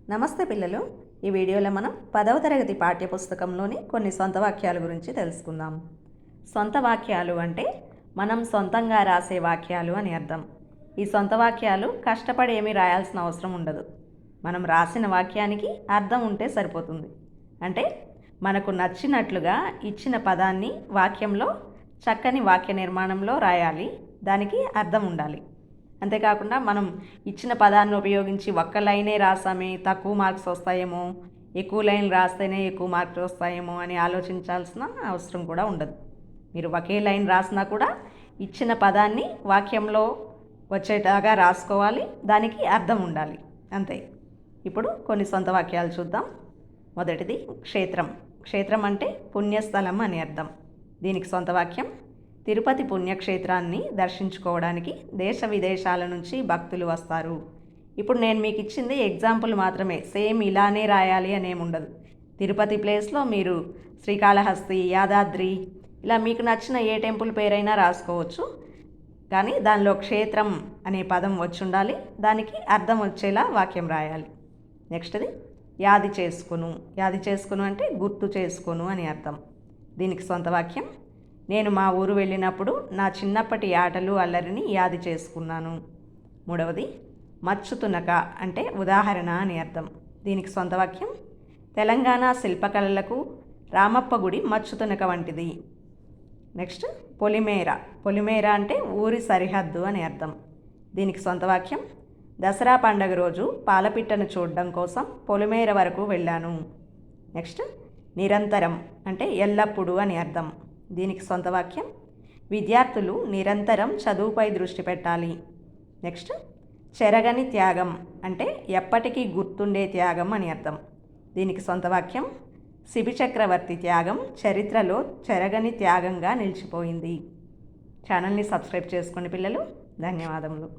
నమస్తే పిల్లలు. ఈ వీడియోలో మనం 10వ తరగతి పాఠ్యపుస్తకంలోని కొన్ని సొంత వాక్యాల గురించి తెలుసుకుందాం. సొంత వాక్యాలు అంటే మనం సొంతంగా రాసే వాక్యాలు అని అర్థం. ఈ సొంత వాక్యాలు కష్టపడి ఏమీ రాయాల్సిన అవసరం ఉండదు. మనం రాసిన వాక్యానికి అర్థం ఉంటే సరిపోతుంది. అంటే మనకు నచ్చినట్లుగా ఇచ్చిన పదాన్ని వాక్యంలో చక్కని వాక్య నిర్మాణంలో రాయాలి. దానికి అర్థం ఉండాలి. అంతేకాకుండా మనం ఇచ్చిన పదాన్ని ఉపయోగించి ఒక్క లైనే రాసామే తక్కువ మార్క్స్ వస్తాయేమో, ఎక్కువ లైన్ రాస్తేనే ఎక్కువ మార్క్స్ వస్తాయేమో అని ఆలోచించాల్సిన అవసరం కూడా ఉండదు. మీరు ఒకే లైన్ రాసినా కూడా ఇచ్చిన పదాన్ని వాక్యంలో వచ్చేలాగా రాసుకోవాలి. దానికి అర్థం ఉండాలి, అంతే. ఇప్పుడు కొన్ని సొంత వాక్యాలు చూద్దాం. మొదటిది క్షేత్రం. క్షేత్రం అంటే పుణ్యస్థలం అని అర్థం. దీనికి సొంత వాక్యం: తిరుపతి పుణ్యక్షేత్రాన్ని దర్శించుకోవడానికి దేశ విదేశాల నుంచి భక్తులు వస్తారు. ఇప్పుడు నేను మీకు ఇచ్చింది ఎగ్జాంపుల్ మాత్రమే, సేమ్ ఇలానే రాయాలి అనేముండదు. తిరుపతి ప్లేస్లో మీరు శ్రీకాళహస్తి, యాదాద్రి ఇలా మీకు నచ్చిన ఏ టెంపుల్ పేరైనా రాసుకోవచ్చు. కానీ దానిలో క్షేత్రం అనే పదం వచ్చి ఉండాలి. దానికి అర్థం వచ్చేలా వాక్యం రాయాలి. నెక్స్ట్ది యాది చేసుకును. యాది చేసుకును అంటే గుర్తు చేసుకును అని అర్థం. దీనికి సొంత వాక్యం: నేను మా ఊరు వెళ్ళినప్పుడు నా చిన్నప్పటి ఆటలు అల్లరిని యాది చేసుకున్నాను. మూడవది మచ్చుతునక అంటే ఉదాహరణ అని అర్థం. దీనికి సొంత వాక్యం: తెలంగాణ శిల్పకళలకు రామప్ప గుడి మచ్చుతునక వంటిది. నెక్స్ట్ పొలిమేర. పొలిమేర అంటే ఊరి సరిహద్దు అని అర్థం. దీనికి సొంత వాక్యం: దసరా పండగ రోజు పాలపిట్టను చూడడం కోసం పొలిమేర వరకు వెళ్ళాను. నెక్స్ట్ నిరంతరం అంటే ఎల్లప్పుడూ అని అర్థం. దీనికి సొంత వాక్యం: విద్యార్థులు నిరంతరం చదువుపై దృష్టి పెట్టాలి. నెక్స్ట్ చెరగని త్యాగం అంటే ఎప్పటికీ గుర్తుండే త్యాగం అని అర్థం. దీనికి సొంత వాక్యం: శిబి చక్రవర్తి త్యాగం చరిత్రలో చెరగని త్యాగంగా నిలిచిపోయింది. ఛానల్ని సబ్స్క్రైబ్ చేసుకోండి పిల్లలు. ధన్యవాదములు.